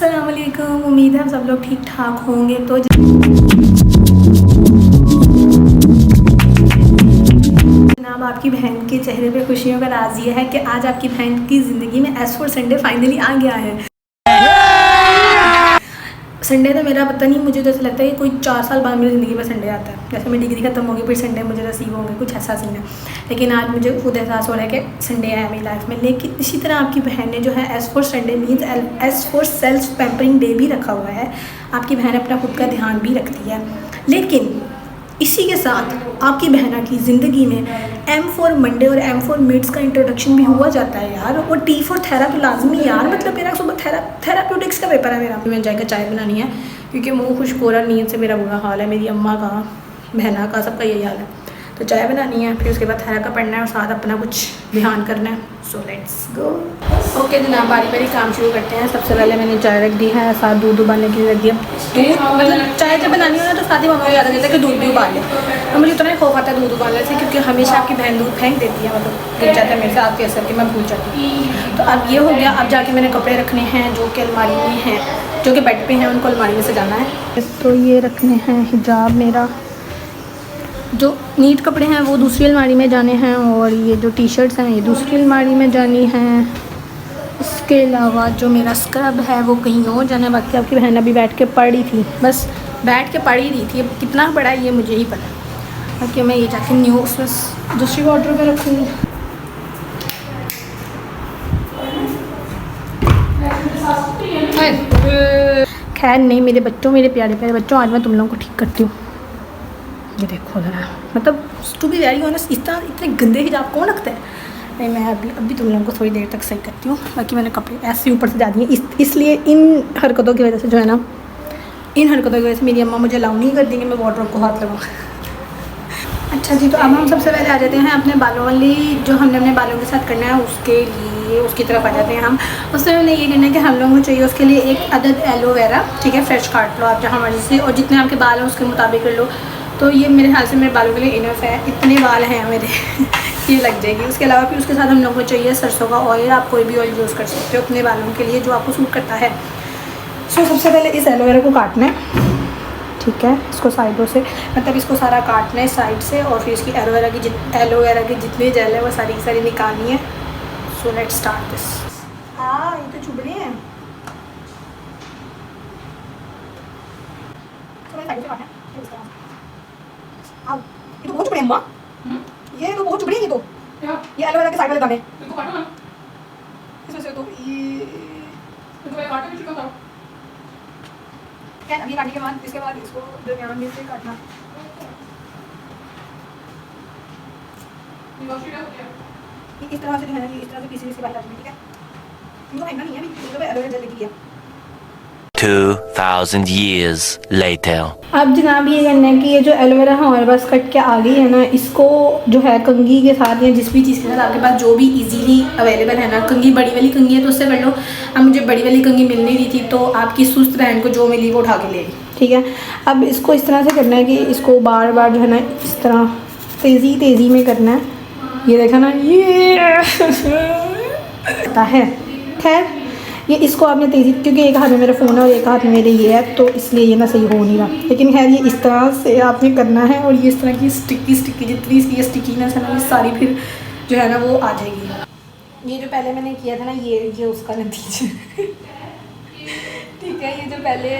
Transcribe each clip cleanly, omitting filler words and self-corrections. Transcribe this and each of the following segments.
अस्सलाम वालेकुम। उम्मीद है हम सब लोग ठीक ठाक होंगे। तो जनाब, आपकी बहन के चेहरे पे खुशियों का राज ये है कि आज आपकी बहन की ज़िंदगी में S4 संडे फाइनली आ गया है। संडे तो मेरा पता नहीं, मुझे तो ऐसा लगता है कि कोई 4 साल बाद मेरी ज़िंदगी में संडे आता है। जैसे मेरी डिग्री ख़त्म होगी फिर संडे मुझे नसीब होंगे, कुछ ऐसा सीन है। लेकिन आज मुझे खुद एहसास हो रहा है कि संडे है मेरी लाइफ में। लेकिन इसी तरह आपकी बहन ने जो है S4 Sunday means S4 self pampering day भी रखा हुआ है। आपकी बहन अपना खुद का ध्यान भी रखती है। लेकिन इसी के साथ आपकी बहना की ज़िंदगी में M4 मंडे और M4 मिड्स का इंट्रोडक्शन भी हुआ जाता है यार। और T4 थेरा तो लाजमी यार। मतलब मेरा सुबह थेराप्यूटिक्स का पेपर है मेरा। मैं जाकर चाय बनानी है क्योंकि मुँह खुश्क हो रहा, नींद से मेरा बुरा हाल है। मेरी अम्मा का, बहना का, सबका यही हाल है। तो चाय बनानी है, फिर उसके बाद थेरा का पढ़ना है और साथ अपना कुछ ध्यान करना है। So let's go. ओके जनाब, बारी बारी काम शुरू करते हैं। सबसे पहले मैंने चाय रख दी है, साथ दूध उबालने के लिए रख दिया। मतलब चाय जब बनानी हो ना तो साथ ही मम्मा को याद आ जाता है कि दूध भी उबाल लें। और मुझे इतना ही खौफ आता है दूध उबालने से, क्योंकि हमेशा आपकी बहन दूध फेंक देती है, मतलब गिर जाता है मेरे से आते असर के, मैं भूल जाती हूँ। तो अब ये हो गया। अब जाके मैंने कपड़े रखने हैं जो कि अलमारी में हैं, जो कि बेड पे हैं, उनको अलमारी में सजाना है। तो ये रखने हैं हिजाब, मेरा जो नीट कपड़े हैं वो दूसरी अलमारी में जाने हैं, और ये जो टी शर्ट्स हैं ये दूसरी अलमारी में जानी हैं। इसके अलावा जो मेरा स्क्रब है वो कहीं और जाना है। बाकी आपकी बहन अभी बैठ के पढ़ रही थी, बस बैठ के पढ़ ही रही थी। अब कितना बड़ा है ये मुझे ही पता है। बाकी मैं ये जाके न्यू उसमें दूसरी वार्डरोब में रखूँगी। खैर नहीं, मेरे बच्चों, मेरे प्यारे प्यारे बच्चों, आज मैं तुम लोगों को ठीक करती हूँ। ये देखो ज़रा, मतलब टू बी वेरी ऑनेस्ट, इस तरह इतने गंदे हिजाब कौन रखता है। नहीं, मैं अभी तुम लोगों को थोड़ी देर तक सही करती हूँ। बाकी मैंने कपड़े ऐसे ऊपर से जा दिए इसलिए इन हरकतों की वजह से जो है ना, इन हरकतों की वजह से मेरी अम्मा मुझे अलाउ नहीं कर देंगे मैं वार्डरोब को हाथ लगाऊँ। अच्छा जी, तो अब हम सबसे पहले आ जाते हैं अपने बालों वाली, जो हमने अपने बालों के साथ करना है उसके लिए, उसकी तरफ आ जाते हैं हम। उससे हमने ये करना है कि हम लोगों को चाहिए उसके लिए एक अदद एलोवेरा, ठीक है। फ्रेश काट लो आप जहाँ मर्जी से, और जितने आपके बाल हैं उसके मुताबिक कर लो। तो ये मेरे ख्याल से मेरे बालों के लिए इनफ है, इतने बाल हैं मेरे ये लग जाएगी। उसके अलावा फिर उसके साथ हम लोगों को चाहिए सरसों का ऑयल। आप कोई भी ऑयल यूज़ कर सकते हो अपने बालों के लिए जो आपको सूट करता है। सो सबसे पहले इस एलोवेरा को काटना है, ठीक है। इसको साइडों से, मतलब इसको सारा काटना है साइड से, और फिर इसकी एलोवेरा की जितनी जेल है वो सारी की सारी निकालनी है। So let's start this. हाँ, ये तो चुभने हैं। ये तो बहुत चुभने अम्मा, ये तो बहुत चुभने। ये तो ये एलोवेरा के साइड वाले दाने इसको काटो ना, इसमें से तो ये काटो भी शुरू करो। क्या अभी काटने के बाद इसके बाद इसको दरमियान में से काटना। इस तरह से जो है ना, इस तरह से पीछे से बाहर आ जाएगी, ठीक है। इनको फेंकना नहीं है, अभी तो एलोवेरा जेल लगी है। 2000 years later. अब जनाब ये करना है कि ये जो एलोवेरा हमारे पास कट के आ गई है ना, इसको जो है कंघी के साथ या जिस भी चीज़ के साथ आपके पास जो भी इजीली अवेलेबल है ना, कंघी बड़ी वाली कंघी है तो उससे कर लो। अब मुझे बड़ी वाली कंघी मिल नहीं रही थी तो आपकी सुस्त बहन को जो मिली वो उठा के ले गई, ठीक है। अब इसको इस तरह से करना है कि इसको बार बार जो है ना इस तरह तेज़ी में करना है। ये देखा ना, ये पता है। खैर ये इसको आपने तेज़ी, क्योंकि एक हाथ में मेरा फ़ोन है और एक हाथ में मेरे ये है, तो इसलिए ये ना सही हो नहीं रहा। लेकिन खैर ये इस तरह से आपने करना है, और ये इस तरह की स्टिकी जितनी इसकी ये स्टिकीनेस है ना, ये सारी फिर जो है ना वो आ जाएगी। ये जो पहले मैंने किया था ना, ये उसका नतीजा ठीक है। ये जो पहले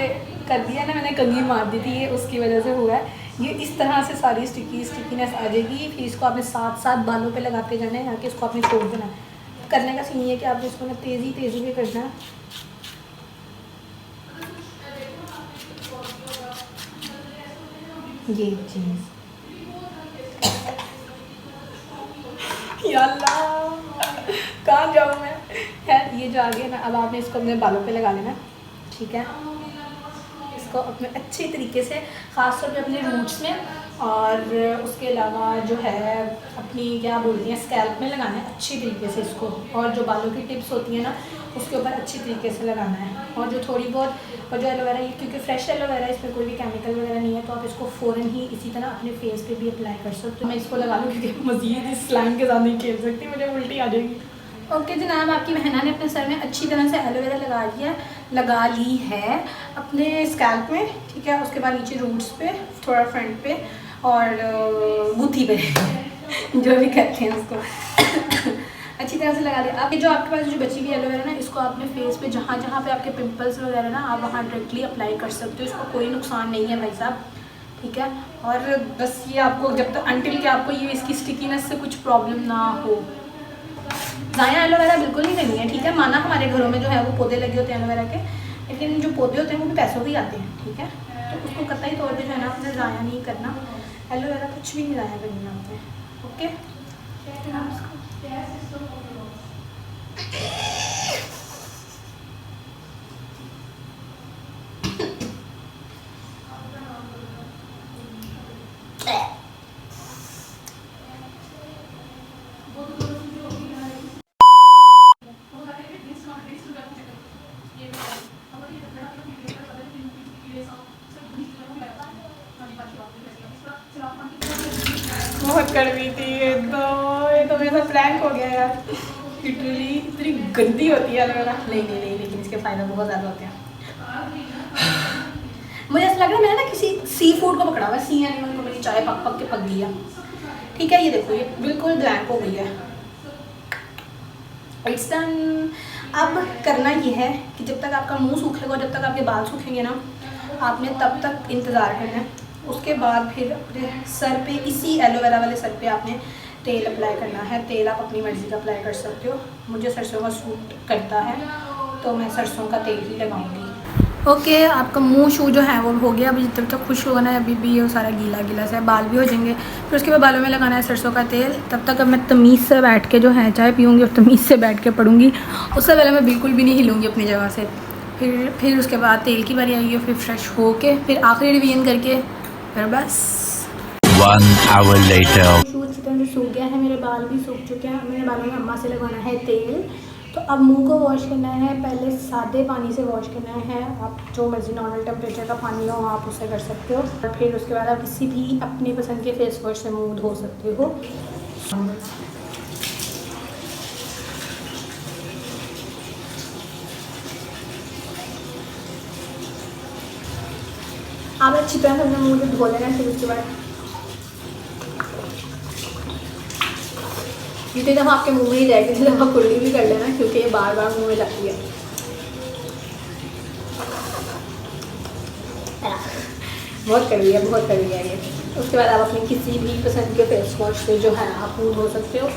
कर दिया ना मैंने, कंघी मार दी थी, ये उसकी वजह से हुआ है। ये इस तरह से सारी स्टिकीनेस आ जाएगी। फिर इसको आपने साथ बालों पर लगाते जाना है, यहाँ के इसको आपने छोड़ देना है। करने का सीन ये है कि आपने इसको ना तेज़ी में करना है। ये चीज़ या अल्लाह, कहाँ जाऊँ मैं। खैर ये जो आगे ना, अब आपने इसको अपने बालों पे लगा लेना, ठीक है। इसको अपने अच्छे तरीके से, ख़ास तौर पे अपने रूट्स में, और उसके अलावा जो है अपनी क्या बोलती हैं स्कैल्प में लगाना है अच्छी तरीके से इसको। और जो बालों की टिप्स होती हैं ना उसके ऊपर अच्छी तरीके से लगाना है। और जो थोड़ी बहुत, और जो एलोवेरा, ये क्योंकि फ्रेश एलोवेरा है, इसमें कोई भी केमिकल वगैरह नहीं है, तो आप इसको फ़ौरन ही इसी तरह अपने फेस पे भी अप्लाई कर सकते हो। तो मैं इसको लगा लूँ क्योंकि मज़ीद इस स्लैंग के साथ नहीं खेल सकती, मुझे उल्टी आ जाएगी। ओके जनाब, आपकी बहना ने अपने सर में अच्छी तरह से एलोवेरा लगा लिया है। लगा ली है अपने स्कैल्प में, ठीक है। उसके बाद नीचे रूट्स पे, थोड़ा फ्रंट पे और गुत्थी पे जो भी कहते हैं उसको अच्छी तरह से लगा दिया। आपके जो आपके पास जो बची हुई एलोवेरा ना, इसको आपने फेस पे जहाँ जहाँ पे आपके पिंपल्स वगैरह ना, आप वहाँ डायरेक्टली अप्लाई कर सकते हो। इसको कोई नुकसान नहीं है भाई साहब, ठीक है। और बस ये आपको जब तक अनटिल कि आपको ये इसकी स्टिकीनेस से कुछ प्रॉब्लम ना हो। ज़ाया एलोवेरा बिल्कुल नहीं करनी है, ठीक है। माना हमारे घरों में जो है वो पौधे लगे होते हैं एलोवेरा के, लेकिन जो पौधे होते हैं वो भी पैसों के ही आते हैं, ठीक है। तो उसको कतई तौर पे जो है ना आपने ज़ाया नहीं करना। एलोवेरा कुछ भी नहीं ज़ाया करनी है आपने, ओके। बहुत कड़वी थी ये तो मेरा प्रैंक हो गया यार। लिटरली इतनी गंदी होती है एलोवेरा। नहीं, लेकिन इसके फ़ायदे बहुत ज़्यादा होते हैं। मुझे ऐसा लग रहा है मैंने ना किसी सी फूड को पकड़ा हुआ है, सी एनिमल को। मेरी चाय पक पक के पक गई है, ठीक है। ये देखो, ये बिल्कुल ब्लैंक हो गई है। It's done. अब करना ये है कि जब तक आपका मुंह सूखेगा, जब तक आपके बाल सूखेंगे ना, आपने तब तक इंतज़ार करना है। उसके बाद फिर अपने सर पे, इसी एलोवेरा वाले सर पे आपने तेल अप्लाई करना है। तेल आप अपनी मर्ज़ी का अप्लाई कर सकते हो। मुझे सरसों का सूट करता है तो मैं सरसों का तेल ही लगाऊंगी। ओके, आपका मुंह शू जो है वो हो गया। अभी जब तक खुश होगा ना, अभी भी ये सारा गीला गीला सा है, बाल भी हो जाएंगे। फिर उसके बाद बालों में लगाना है सरसों का तेल। तब तक अब मैं तमीज़ से बैठ के जो है चाय पीऊँगी और तमीज़ से बैठ के पढ़ूँगी। उससे पहले मैं बिल्कुल भी नहीं हिलूँगी अपनी जगह से। फिर उसके बाद तेल की बारी आएगी, फिर फ्रेश होके फिर आखिरी रिवीजन करके फिर बस। 1 hour later. शू अच्छी तरह से सूख गया है, मेरे बाल भी सूख चुके हैं। मेरे बालों में अम्मा से लगाना है तेल। तो अब मुंह को वॉश करना है। पहले सादे पानी से वॉश करना है। आप जो मर्ज़ी नॉर्मल टेम्परेचर का पानी हो आप उससे कर सकते हो। और फिर उसके बाद आप किसी भी अपनी पसंद के फेस वॉश से मुंह धो सकते हो। आप अच्छी तरह से अपने मुँह को धो लेना। फिर उसके बाद जितनी दफ़ा आपके मुंह में ही जाएगी उतनी दफ़ा कुल्ली भी कर लेना, क्योंकि ये बार बार मुंह में लगती है। बहुत कड़वी है, बहुत कड़वी है ये। उसके बाद आप अपनी किसी भी पसंद के फेस वॉश से जो है आप मुँह धो सकते हो,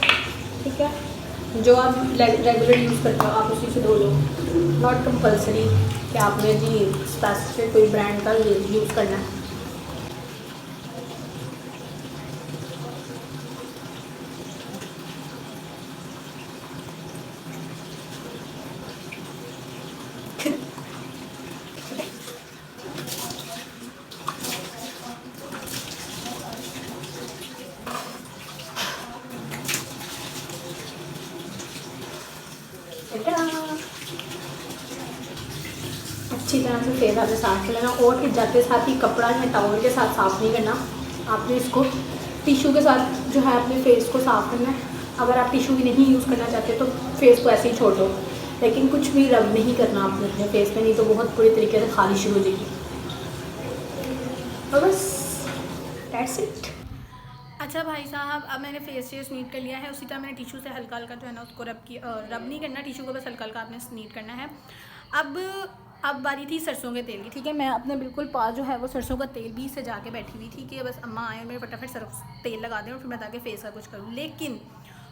ठीक है। जो आप रेगुलर यूज़ करते हो आप उसी से धो लो। नॉट कंपल्सरी कि आपने जी स्पेसिफिक कोई ब्रांड का यूज़ करना है। अच्छी तरह से फेस आपने साफ कर लेना। और फिर जाते साथ ही कपड़ा या टॉवल के साथ साफ़ नहीं करना, आपने इसको टिशू के साथ जो है अपने फेस को साफ़ करना है। अगर आप टिशू भी नहीं यूज़ करना चाहते तो फेस को ऐसे ही छोड़ दो, लेकिन कुछ भी रब नहीं करना आपने अपने फेस में, नहीं तो बहुत बुरी तरीके से खारिश हो जाएगी। और बस दैट्स इट। अच्छा भाई साहब, अब मैंने फेस नीट कर लिया है। उसी तरह मैंने टिशू से हल्का हल्का जो है ना उसको रब नहीं करना टिशू को, बस हल्का हल्का आपने नीट करना है। अब बारी थी सरसों के तेल की, ठीक है। मैं अपने बिल्कुल पास जो है वो सरसों का तेल भी सजा के बैठी हुई थी कि बस अम्मा आए और मेरे फटाफट सरसों तेल लगा दें और फिर मैं ताकि फेस का कुछ करूँ। लेकिन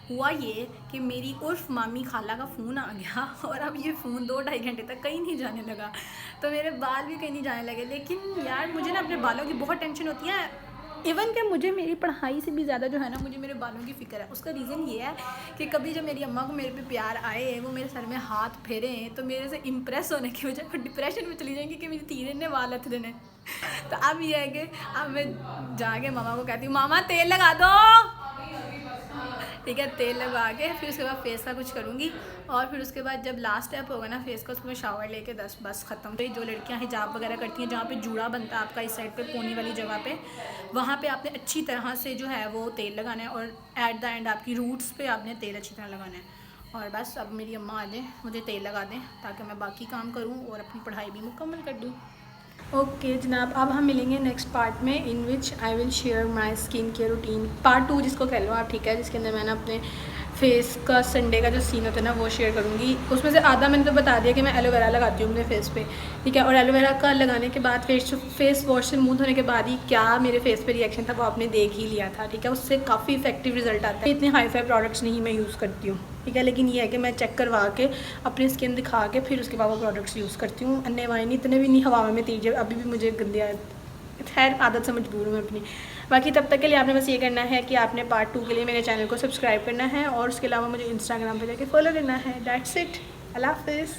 हुआ ये कि मेरी उर्फ मामी खाला का फ़ोन आ गया और अब ये फ़ोन 2-2.5 घंटे तक कहीं नहीं जाने लगा, तो मेरे बाल भी कहीं नहीं जाने लगे। लेकिन यार मुझे ना अपने बालों की बहुत टेंशन होती है। इवन कि मुझे मेरी पढ़ाई से भी ज़्यादा जो है ना मुझे मेरे बालों की फ़िक्र है। उसका रीज़न ये है कि कभी जब मेरी अम्मा को मेरे पे प्यार आए, वो मेरे सर में हाथ फेरें, तो मेरे से इम्प्रेस होने की वजह वो डिप्रेशन में चली जाएंगी कि मेरी तीरे ने वाल हथ देने। तो अब ये है कि अब मैं जाके मामा को कहती हूँ, मामा तेल लगा दो, ठीक है। तेल लगा के फिर उसके बाद फेस का कुछ करूँगी। और फिर उसके बाद जब लास्ट स्टेप होगा ना फेस का, उसमें शावर लेके बस ख़त्म। तो जो लड़कियां हिजाब वगैरह करती हैं, जहाँ पे जूड़ा बनता है आपका इस साइड पे पोनी वाली जगह पे, वहाँ पे आपने अच्छी तरह से जो है वो तेल लगाना है। और एट द एंड आपकी रूट्स पे आपने तेल अच्छी तरह लगाना है। और बस अब मेरी अम्मा आ जाए, मुझे तेल लगा दें ताकि मैं बाकी काम करूं और अपनी पढ़ाई भी मुकम्मल कर दूं। ओके जनाब, अब हम मिलेंगे नेक्स्ट पार्ट में, in which I will share my skin care routine, part 2 जिसको कह लो आप, ठीक है, जिसके अंदर मैंने अपने फेस का संडे का जो सीन होता है ना वो शेयर करूँगी। उसमें से आधा मैंने तो बता दिया कि मैं एलोवेरा लगाती हूँ अपने फेस पे, ठीक है, और एलोवेरा का लगाने के बाद फेस वॉश से मुंह धोने के बाद ही क्या मेरे फेस पे रिएक्शन था वो आपने देख ही लिया था, ठीक है। उससे काफ़ी इफेक्टिव रिजल्ट आता है। इतने हाई फाई प्रोडक्ट्स नहीं मैं यूज़ करती हूँ, ठीक है, लेकिन ये है कि मैं चेक करवा के अपनी स्किन दिखा के फिर उसके बाद वो प्रोडक्ट्स यूज़ करती हूँ। अन्य वाइन इतने भी नहीं हवा में तीजे, अभी भी मुझे गंदे खैर आदत से मजबूर हूँ मैं अपनी। बाकी तब तक के लिए आपने बस ये करना है कि आपने पार्ट 2 के लिए मेरे चैनल को सब्सक्राइब करना है और उसके अलावा मुझे इंस्टाग्राम पे जाके फॉलो करना है। That's it. अल्लाह हाफिज़।